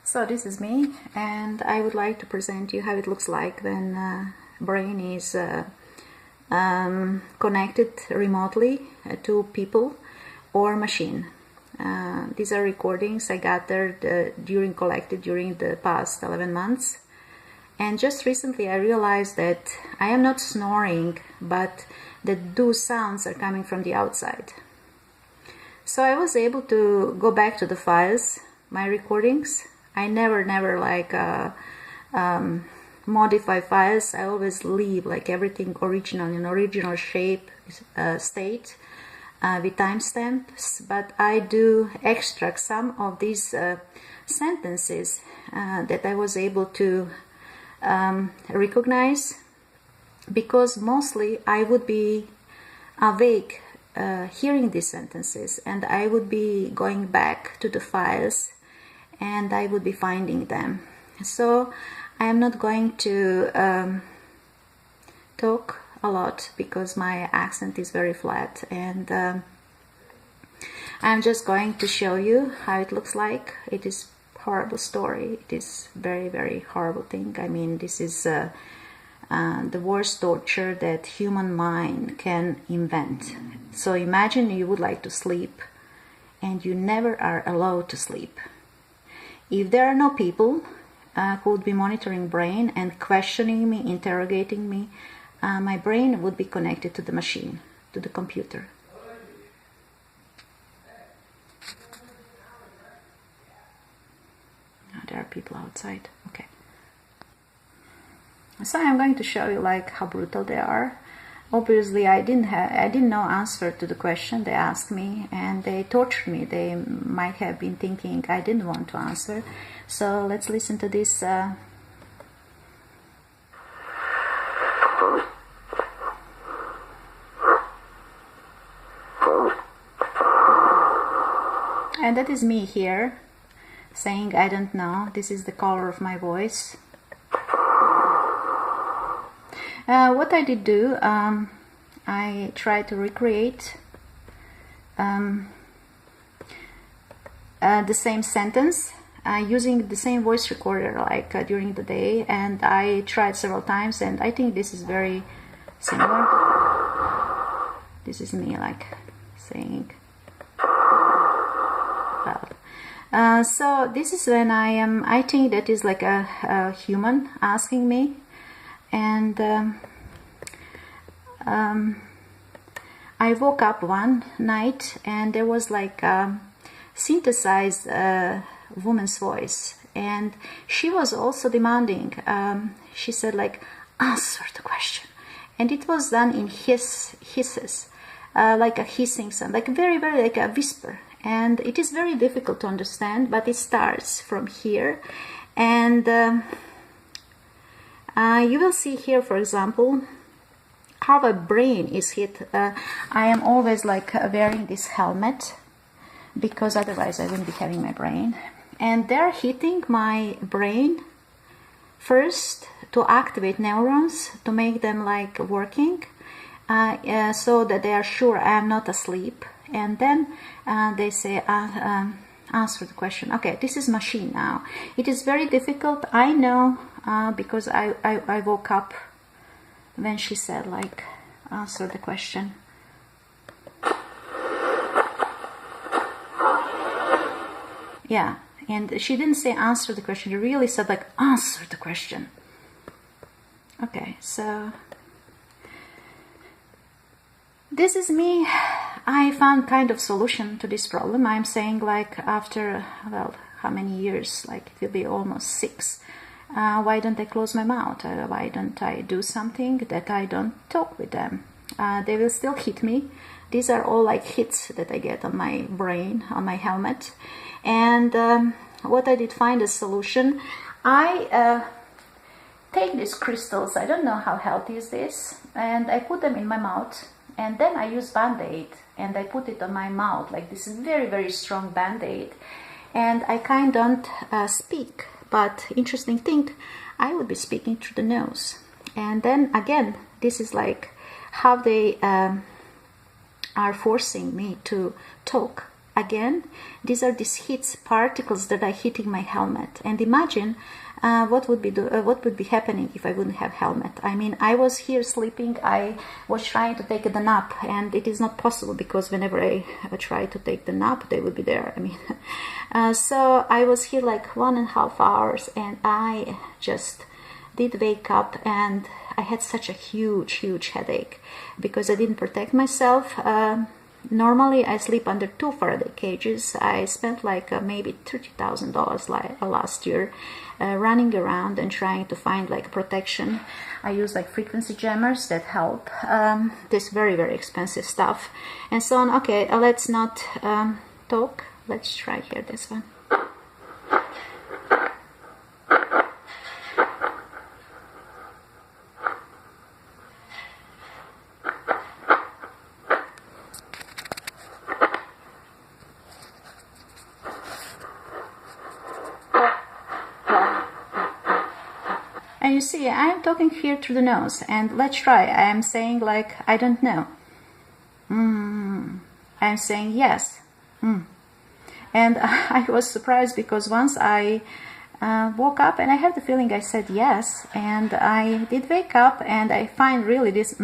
So this is me, and I would like to present you how it looks like when brain is connected remotely to people or machine. These are recordings I gathered collected during the past 11 months. And just recently I realized that I am not snoring, but that those sounds are coming from the outside. So I was able to go back to the files, my recordings. I never like modify files. I always leave like everything original in original shape, state, with timestamps. But I do extract some of these sentences that I was able to recognize, because mostly I would be awake hearing these sentences, and I would be going back to the files and I would be finding them. So I am not going to talk a lot because my accent is very flat, and I'm just going to show you how it looks like. It is horrible story. It is very horrible thing. I mean, this is the worst torture that human mind can invent. So imagine you would like to sleep and you never are allowed to sleep. If there are no people who would be monitoring brain and questioning me, interrogating me, my brain would be connected to the machine, to the computer. Oh, there are people outside. Okay. So I'm going to show you like how brutal they are. Obviously, I didn't know answer to the question they asked me, and they tortured me. They might have been thinking I didn't want to answer. So let's listen to this. And that is me here saying I don't know. This is the color of my voice. What I did do, I tried to recreate the same sentence using the same voice recorder like during the day, and I tried several times, and I think this is very similar. This is me like saying well. So this is when I think that is like a human asking me. And I woke up one night and there was like a synthesized woman's voice, and she was also demanding. She said like, answer the question, and it was done in hisses, like a hissing sound, like very like a whisper, and it is very difficult to understand, but it starts from here. And you will see here, for example, how a brain is hit. I am always like wearing this helmet because otherwise I wouldn't be having my brain. And they're hitting my brain first to activate neurons, to make them like working, so that they are sure I am not asleep. And then they say, answer the question. Okay, this is machine now. It is very difficult, I know, because I woke up when she said like, answer the question. Yeah, and she didn't say answer the question, she really said like, answer the question. Okay, so this is me. I found kind of solution to this problem. I'm saying like after, well, how many years, like it will be almost 6. Why don't I close my mouth? Why don't I do something that I don't talk with them? They will still hit me. These are all like hits that I get on my brain, on my helmet. And what I did find a solution. I take these crystals, I don't know how healthy is this, and I put them in my mouth, and then I use Band-Aid and I put it on my mouth, like this is very strong Band-Aid, and I kind of don't speak. But interesting thing, I would be speaking through the nose. And then again, this is like how they are forcing me to talk again, these are these hits, particles that are hitting my helmet. And imagine what would be happening if I wouldn't have helmet. I mean, I was here sleeping, I was trying to take the nap, and it is not possible because whenever I try to take the nap, they would be there. I mean, so I was here like 1.5 hours, and I just did wake up, and I had such a huge headache because I didn't protect myself. Normally I sleep under 2 Faraday cages. I spent like maybe $30,000 last year running around and trying to find like protection. I use like frequency jammers that help, this very expensive stuff and so on. Okay, let's not talk. Let's try here this one. And you see, I'm talking here through the nose, and let's try. I am saying like, I don't know. I'm saying yes. And I was surprised because once I woke up and I had the feeling I said yes, and I did wake up and I find really this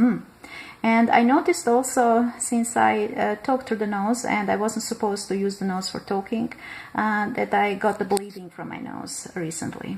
And I noticed also, since I talked through the nose and I wasn't supposed to use the nose for talking, that I got the bleeding from my nose recently.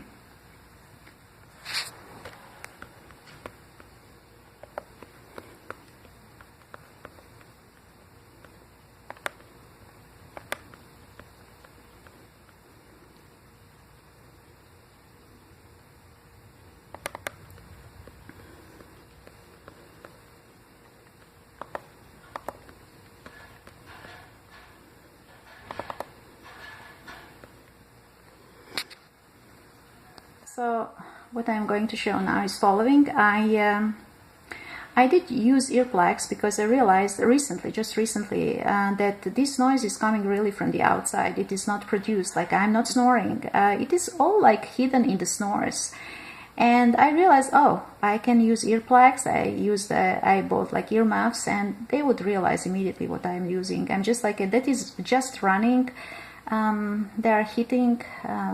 So what I'm going to show now is following. I did use earplugs because I realized just recently, that this noise is coming really from the outside. It is not produced, like I'm not snoring. It is all like hidden in the snores. And I realized, oh, I can use earplugs. I bought like earmuffs, and they would realize immediately what I'm using. I'm just like, that is just running. They are hitting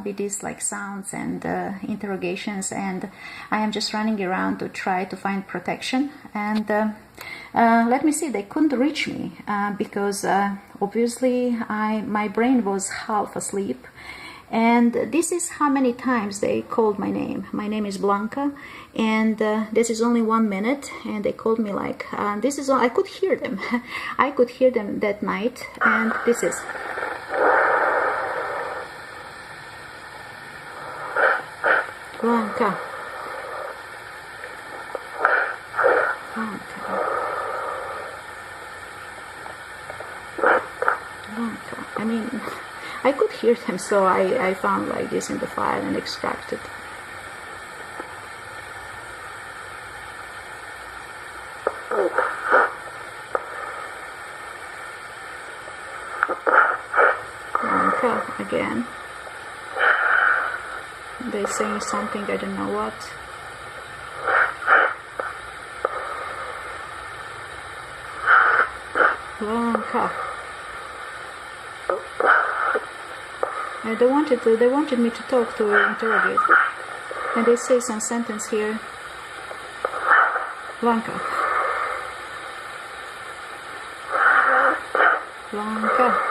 with these like sounds and interrogations, and I am just running around to try to find protection. And let me see, they couldn't reach me because obviously my brain was half asleep. And this is how many times they called my name. My name is Blanca, and this is only 1 minute, and they called me like this is all. I could hear them. I could hear them that night, and this is. Blanca. Blanca. Blanca. I mean, I could hear them, so I found like this in the file and extracted. Blanca again. They're saying something, I don't know what. Blanca. They wanted me to talk, to interrogate. And they say some sentence here. Blanca. Blanca.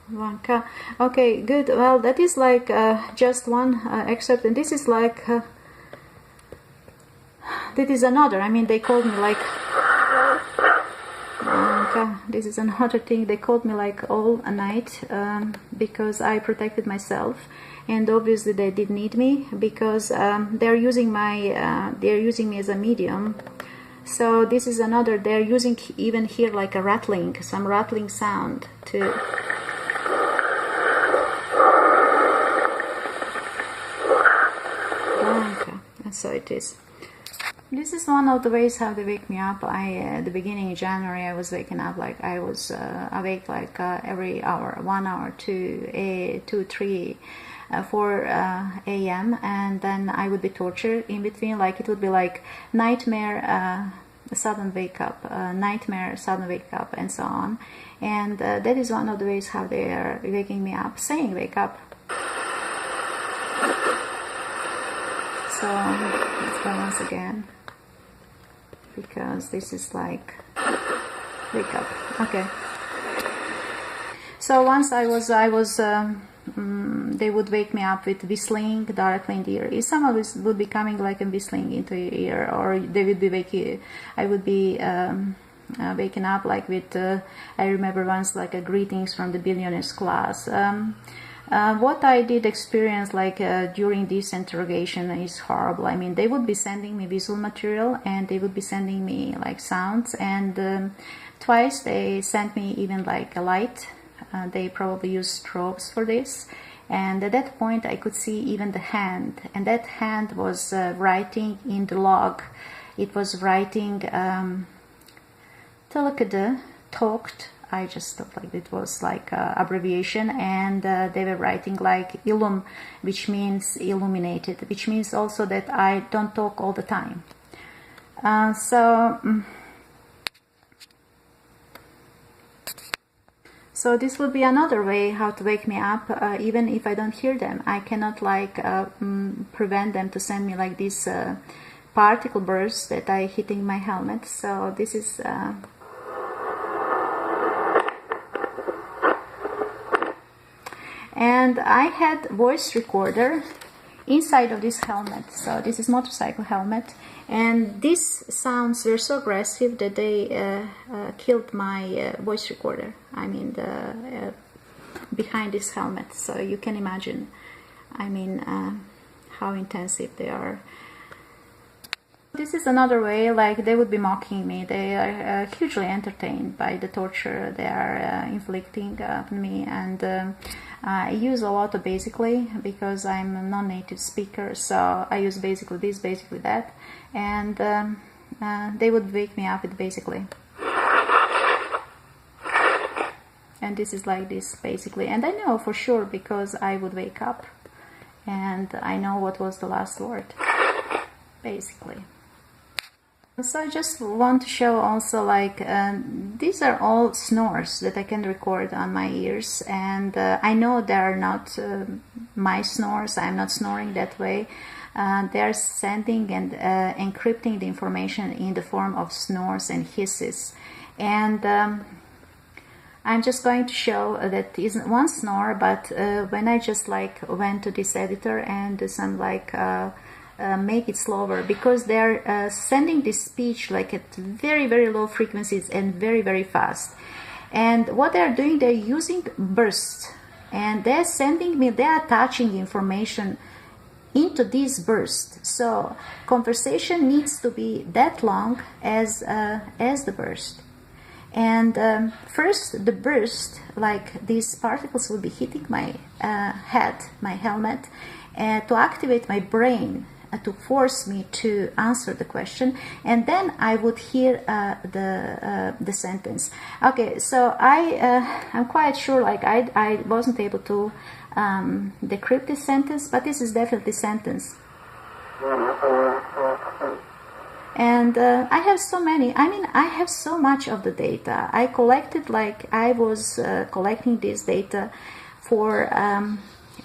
Blanca. Okay, good. Well, that is like just one excerpt, and this is like that is another. I mean, they called me like Blanca. This is another thing. They called me like all night because I protected myself, and obviously they did need me because they're using me as a medium. So this is another. They're using even here like a rattling, some rattling sound to. So it is. This is one of the ways how they wake me up. At the beginning of January, I was waking up like I was awake like every hour, 1 hour, 2, 3, 4 a.m. and then I would be tortured in between. Like it would be like nightmare sudden wake up, nightmare, sudden wake up, and so on. And that is one of the ways how they are waking me up, saying wake up. So let's go once again, because this is like wake up. Okay. So once I was they would wake me up with whistling directly in the ear. If someone would be coming like a whistling into your ear, or they would be I would be waking up like with, I remember once like a greetings from the billionaires class. What I did experience like during this interrogation is horrible. I mean, they would be sending me visual material, and they would be sending me like sounds, and twice they sent me even like a light. They probably used strobes for this, and at that point I could see even the hand, and that hand was writing in the log. It was writing Telekede talked. I just thought like it was like abbreviation, and they were writing like Illum, which means illuminated, which means also that I don't talk all the time. So this would be another way how to wake me up, even if I don't hear them. I cannot like prevent them to send me like these particle bursts that I hitting my helmet. So this is and I had voice recorder inside of this helmet. So this is motorcycle helmet, and these sounds were so aggressive that they killed my voice recorder. I mean, behind this helmet. So you can imagine, I mean, how intensive they are. This is another way, like they would be mocking me. They are hugely entertained by the torture they are inflicting on me, and I use a lot of basically, because I'm a non-native speaker, so I use basically this, basically that, and they would wake me up with basically. And this is like this basically, and I know for sure because I would wake up and I know what was the last word, basically. So I just want to show also like these are all snores that I can record on my ears, and I know they are not my snores. I'm not snoring that way. They're sending and encrypting the information in the form of snores and hisses, and I'm just going to show that isn't one snore, but when I just like went to this editor and do some like make it slower, because they're sending this speech like at very, very low frequencies and very, very fast. And what they're doing, they're using bursts, and they're sending me, they're attaching information into this burst. So conversation needs to be that long as the burst. And first the burst, like these particles will be hitting my head, my helmet, to activate my brain, to force me to answer the question, and then I would hear the sentence. Okay, so I'm quite sure like I wasn't able to decrypt this sentence, but this is definitely sentence. And I have so many, I mean, I have so much of the data. I collected, like, I was collecting this data for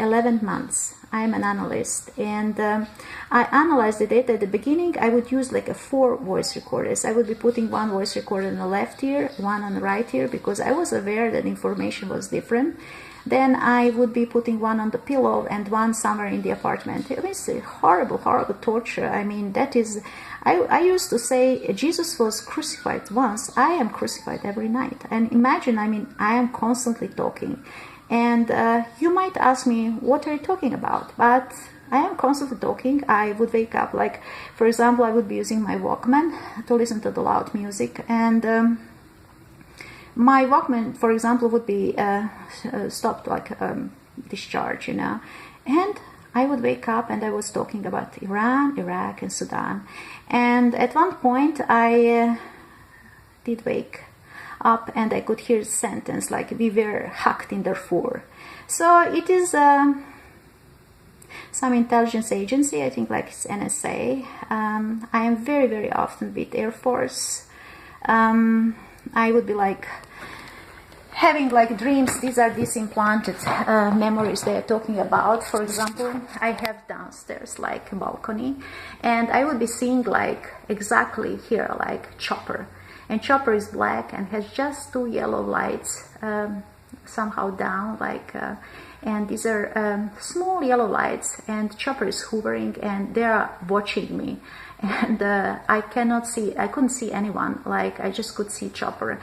11 months. I'm an analyst, and I analyzed the data. At the beginning, I would use like 4 voice recorders. I would be putting one voice recorder in the left ear, one on the right ear, because I was aware that information was different. Then I would be putting one on the pillow and one somewhere in the apartment. It was a horrible, horrible torture. I mean, that is, I used to say Jesus was crucified once. I am crucified every night. And imagine, I mean, I am constantly talking. And you might ask me, what are you talking about? But I am constantly talking. I would wake up, like, for example, I would be using my Walkman to listen to the loud music. And my Walkman, for example, would be stopped, like discharge, you know. And I would wake up and I was talking about Iran, Iraq, and Sudan. And at one point, I did wake up and I could hear a sentence like, we were hacked in Darfur. So it is, some intelligence agency, I think like it's NSA. I am very, very often with Air Force. I would be like having like dreams. These are these implanted memories they are talking about. For example, I have downstairs like a balcony, and I would be seeing like exactly here like Chopper, and Chopper is black and has just two yellow lights somehow down like and these are small yellow lights, and Chopper is hovering and they are watching me, and I couldn't see anyone, like I just could see Chopper.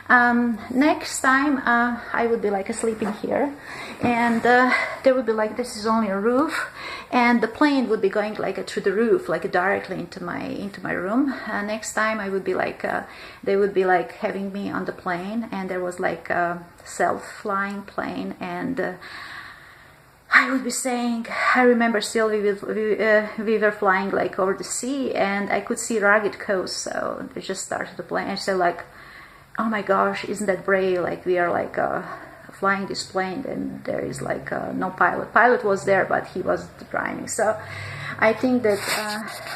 Next time I would be like sleeping here, and there would be like, this is only a roof, and the plane would be going like through the roof, like directly into my room. Next time I would be like they would be like having me on the plane, and there was like a self-flying plane, and I would be saying, I remember still we were flying like over the sea, and I could see rugged coast, so they just started the plane, and so like, oh my gosh, isn't that brave, like we are like flying this plane, and there is like no pilot was there, but he was driving. So I think that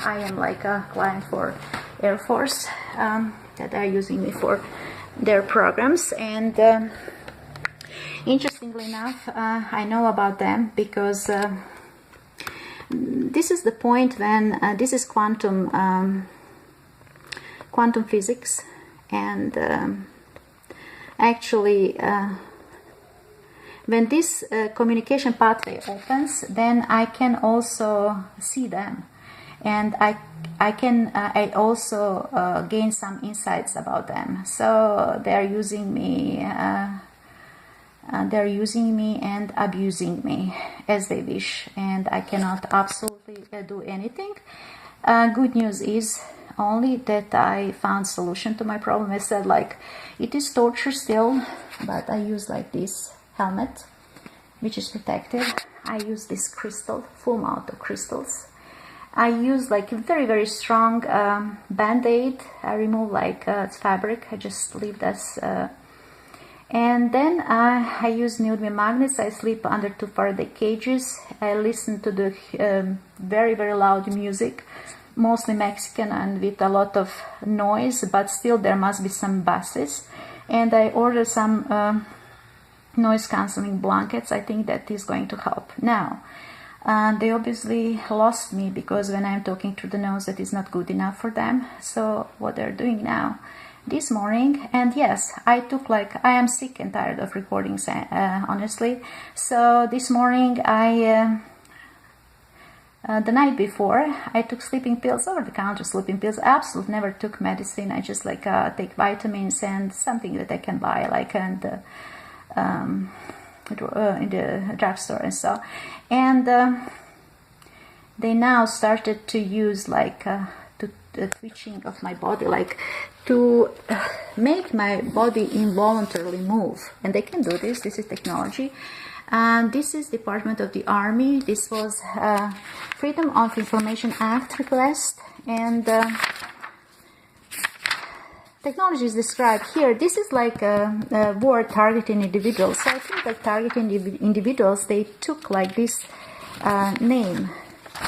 I am like a client for Air Force, that are using me for their programs. And interestingly enough, I know about them because this is the point when this is quantum physics, and actually when this communication pathway opens, then I can also see them, and I also gain some insights about them. So they're using me and abusing me as they wish, and I cannot absolutely do anything. Good news is only that I found solution to my problem. I said like, it is torture still, but I use like this helmet, which is protective. I use this crystal, full amount of crystals. I use like a very, very strong band-aid. I remove like its fabric. I just leave this. And then I use neodymium magnets. I sleep under 2 Faraday cages. I listen to the very, very loud music, mostly Mexican and with a lot of noise, but still there must be some basses. And I order some noise cancelling blankets. I think that is going to help. Now, they obviously lost me, because when I'm talking through the nose, that is not good enough for them. So what they're doing now, this morning, and yes, I took like, I am sick and tired of recordings, honestly. So this morning the night before, I took sleeping pills, over-the-counter sleeping pills. I absolutely never took medicine. I just like take vitamins and something that I can buy, like in the drugstore and so. And they now started to use like the twitching of my body, like to make my body involuntarily move. And they can do this. This is technology. And this is Department of the Army. This was Freedom of Information Act request, and technology is described here. This is like a word targeting individuals. So I think that targeting individuals, they took like this name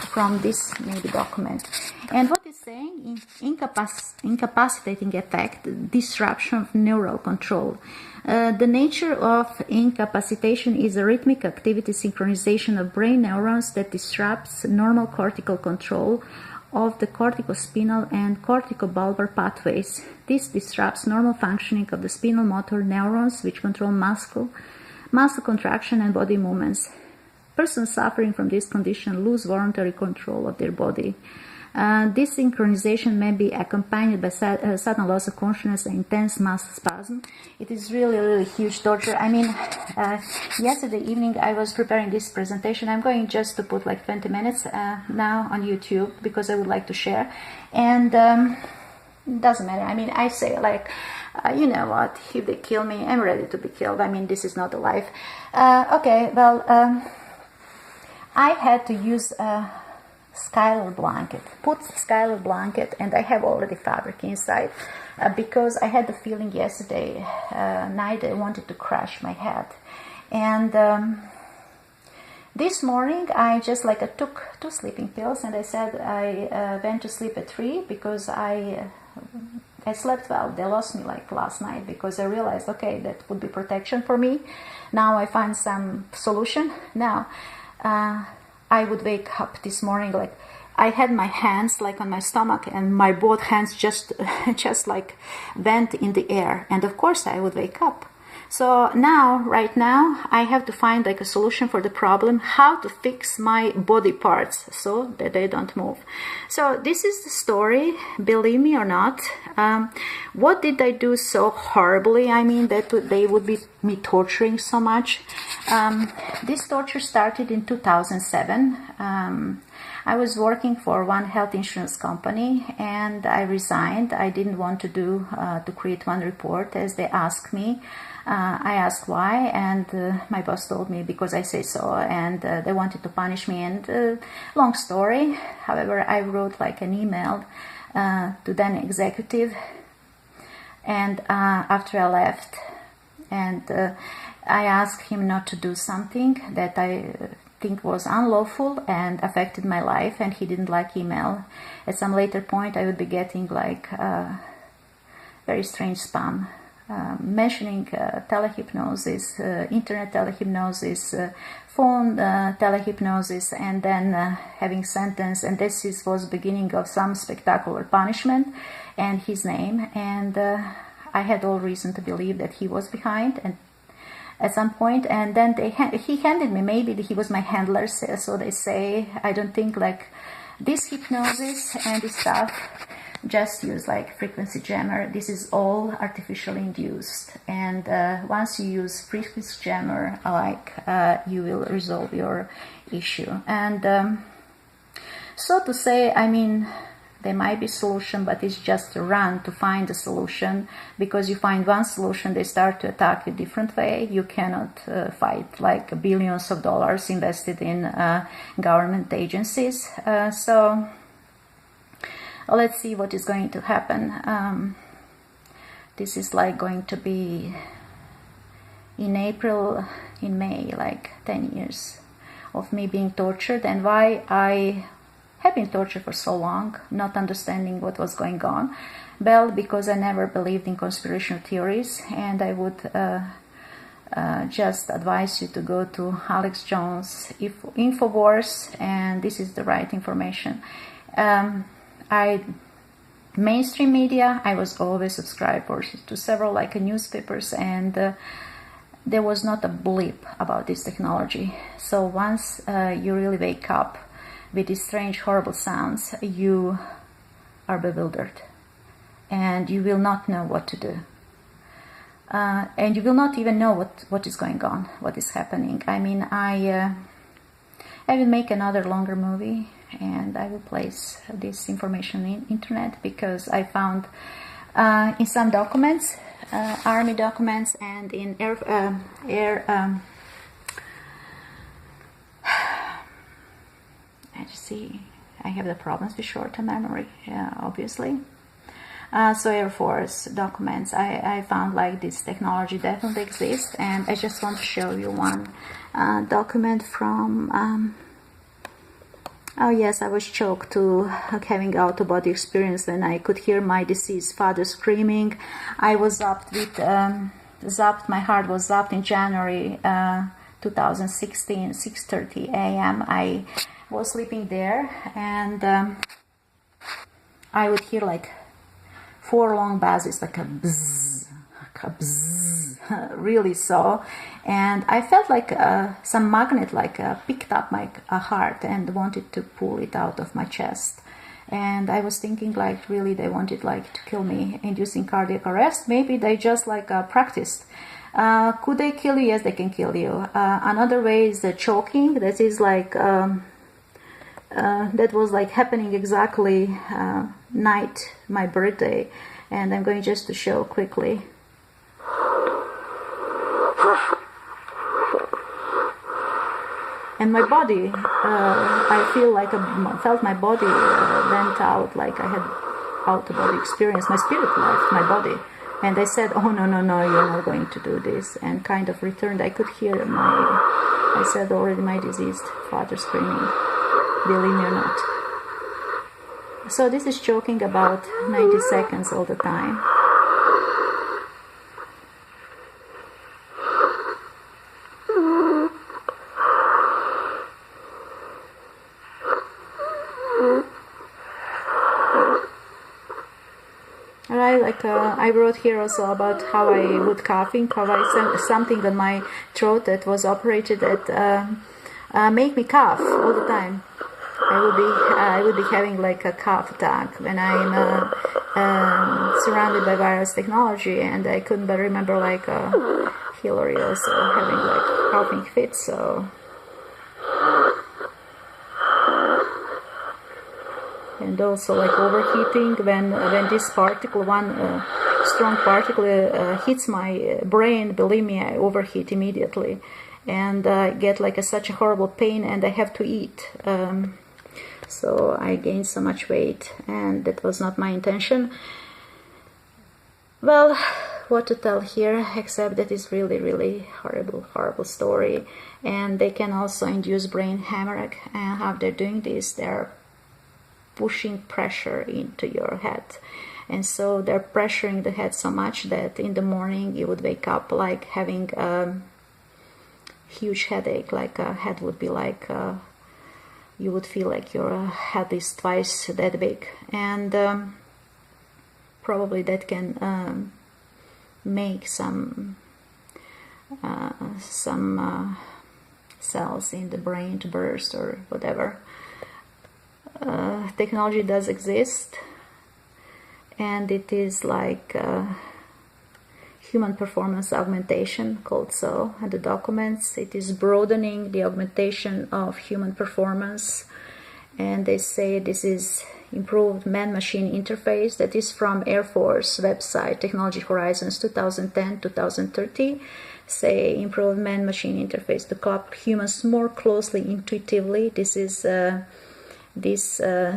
from this maybe document. And what it's saying, incapacitating effect, disruption of neural control. The nature of incapacitation is a rhythmic activity synchronization of brain neurons that disrupts normal cortical control of the corticospinal and corticobulbar pathways. This disrupts normal functioning of the spinal motor neurons, which control muscle contraction and body movements. Persons suffering from this condition lose voluntary control of their body. This synchronization may be accompanied by sudden loss of consciousness and intense muscle spasm. It is really, really huge torture. I mean, yesterday evening I was preparing this presentation. I'm going just to put like 20 minutes now on YouTube, because I would like to share. And it doesn't matter. I mean, I say like, you know what, if they kill me, I'm ready to be killed. I mean, this is not a life. Okay, well, I had to use Skylar blanket, Skylar blanket, and I have already fabric inside, because I had the feeling yesterday night I wanted to crash my head, and This morning I just like took 2 sleeping pills, and I said I went to sleep at 3 because I slept well. They lost me like last night because I realized, okay, that would be protection for me. Now I find some solution. Now I would wake up this morning like I had my hands like on my stomach, and my both hands just like went in the air, and of course I would wake up. So now, right now, I have to find like a solution for the problem, how to fix my body parts so that they don't move. So this is the story, believe me or not. What did I do so horribly? I mean, that they would be me torturing so much. This torture started in 2007. I was working for one health insurance company, and I resigned. I didn't want to create one report as they asked me. I asked why, and my boss told me because I say so, and they wanted to punish me, and long story. However, I wrote like an email to then executive, and after I left, and I asked him not to do something that I think was unlawful and affected my life, and he didn't like email. At some later point I would be getting like very strange spam mentioning telehypnosis, internet telehypnosis, phone telehypnosis, and then having sentence, and this was beginning of some spectacular punishment and his name, and I had all reason to believe that he was behind, and at some point, and then he handed me, maybe he was my handler, so they say, I don't think like this hypnosis and this stuff, just use like frequency jammer. This is all artificially induced, and once you use frequency jammer, like you will resolve your issue. And so to say, I mean, there might be solution, but it's just a run to find a solution, because you find one solution, they start to attack you different way. You cannot fight like billions of dollars invested in government agencies. So let's see what is going to happen. This is like going to be in April, in May, like 10 years of me being tortured, and why I have been tortured for so long, not understanding what was going on. Well, because I never believed in conspiracy theories, and I would just advise you to go to Alex Jones Infowars, and this is the right information. Mainstream media, I was always subscribed to several like newspapers, and there was not a blip about this technology. So once you really wake up with these strange, horrible sounds, you are bewildered, and you will not know what to do. And you will not even know what is going on, what is happening. I mean, I will make another longer movie, and I will place this information in internet, because I found in some documents, army documents, and in I just see I have the problems with short-term memory, obviously. So Air Force documents, I found like this technology definitely exists, and I just want to show you one document from oh yes, I was choked to having out-of-body experience when I could hear my deceased father screaming. I was zapped with my heart was zapped in January 2016, 6:30 a.m. I was sleeping there, and I would hear like 4 long buzzes, like a bzzz, really so, and I felt like some magnet like picked up my heart and wanted to pull it out of my chest, and I was thinking like really they wanted like to kill me, inducing cardiac arrest. Maybe they just like practiced. Could they kill you? Yes, they can kill you. Another way is the choking. That is like that was like happening exactly night my birthday, and I'm going just to show quickly. And my body, I feel like felt my body went out, like I had out-of-body experience. My spirit left my body, and I said, "Oh no, no, no, you're not going to do this," and kind of returned. I could hear my I said already my deceased father screaming, believe me or not. So this is choking about 90 seconds all the time. I wrote here also about how I would coughing, how I sent something on my throat that was operated that make me cough all the time. I would be having like a cough attack when I'm surrounded by virus technology, and I couldn't but remember like Hillary also having like coughing fits. So. And also like overheating when this particle, one strong particle hits my brain, believe me, I overheat immediately and get like such a horrible pain, and I have to eat. So I gained so much weight, and that was not my intention. Well, what to tell here, except that it's really, really horrible story. And they can also induce brain hemorrhage, and how they're doing this, they're pushing pressure into your head, and so they're pressuring the head so much that in the morning you would wake up like having a huge headache, like a head would be like you would feel like your head is twice that big, and probably that can make some cells in the brain to burst or whatever. Technology does exist, and it is like human performance augmentation, called so, and the documents, it is broadening the augmentation of human performance, and they say this is improved man-machine interface. That is from Air Force website, Technology Horizons 2010-2030, say improved man-machine interface to couple humans more closely intuitively. This is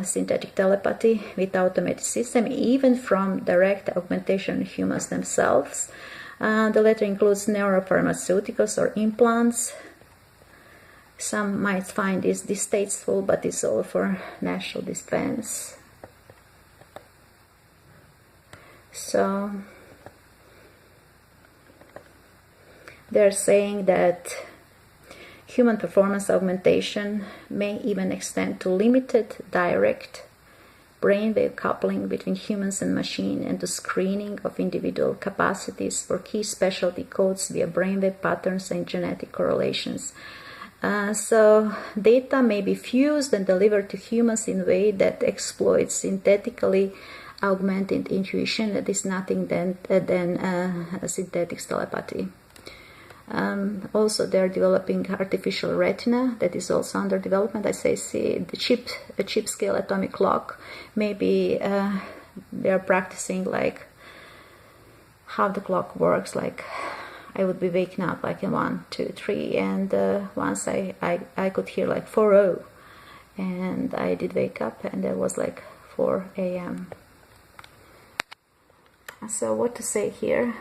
synthetic telepathy with automated system, even from direct augmentation of humans themselves. The latter includes neuropharmaceuticals or implants. Some might find this distasteful, but it's all for national defense. So they're saying that human performance augmentation may even extend to limited direct brainwave coupling between humans and machine, and the screening of individual capacities for key specialty codes via brainwave patterns and genetic correlations. So data may be fused and delivered to humans in a way that exploits synthetically augmented intuition. That is nothing than synthetic telepathy. Also, they're developing artificial retina that is also under development. I say, see, the chip scale atomic clock. Maybe they're practicing like how the clock works. Like I would be waking up like in 1, 2, 3, and once I could hear like 4:0, and I did wake up, and it was like 4 a.m. So what to say here?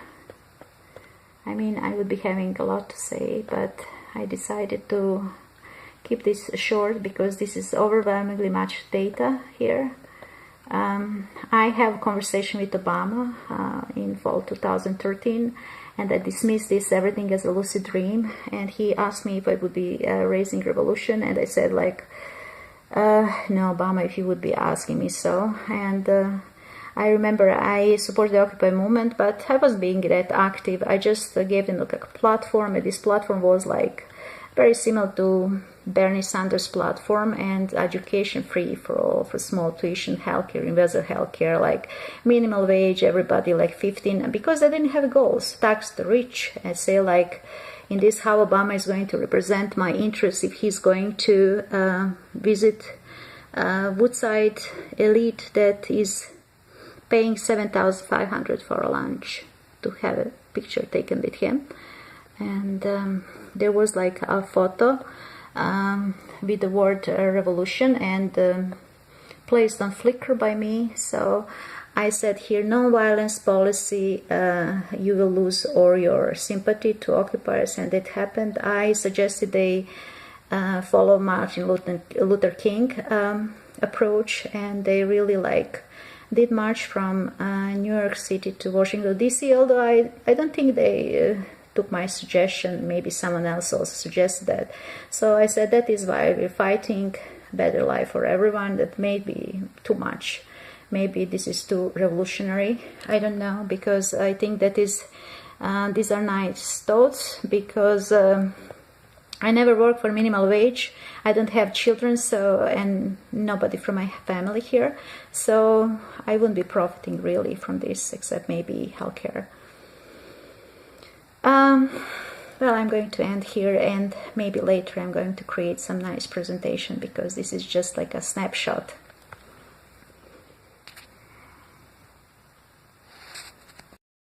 I mean, I would be having a lot to say, but I decided to keep this short because this is overwhelmingly much data here. I have a conversation with Obama in fall 2013, and I dismissed everything as a lucid dream, and he asked me if I would be raising revolution, and I said like, no, Obama, if you would be asking me so. And I remember I supported the Occupy movement, but I was being that active. I just gave them like a platform, and this platform was like very similar to Bernie Sanders' platform, and education free for all, for small tuition, healthcare, universal healthcare, like minimal wage, everybody like 15, because I didn't have goals. Tax the rich, and say like, in this how Obama is going to represent my interests if he's going to visit Woodside elite that is paying $7,500 for a lunch to have a picture taken with him. And there was like a photo with the word revolution, and placed on Flickr by me. So I said here, non-violence policy, you will lose all your sympathy to occupiers, and it happened. I suggested they follow Martin Luther King approach, and they really did march from New York City to Washington DC, although I don't think they took my suggestion. Maybe someone else also suggested that. So I said that is why we're fighting better life for everyone. That may be too much. Maybe this is too revolutionary. I don't know, because I think that is these are nice thoughts, because I never worked for minimum wage. I don't have children, and nobody from my family here, so I wouldn't be profiting really from this, except maybe healthcare. Well, I'm going to end here, and maybe later I'm going to create some nice presentation, because this is just like a snapshot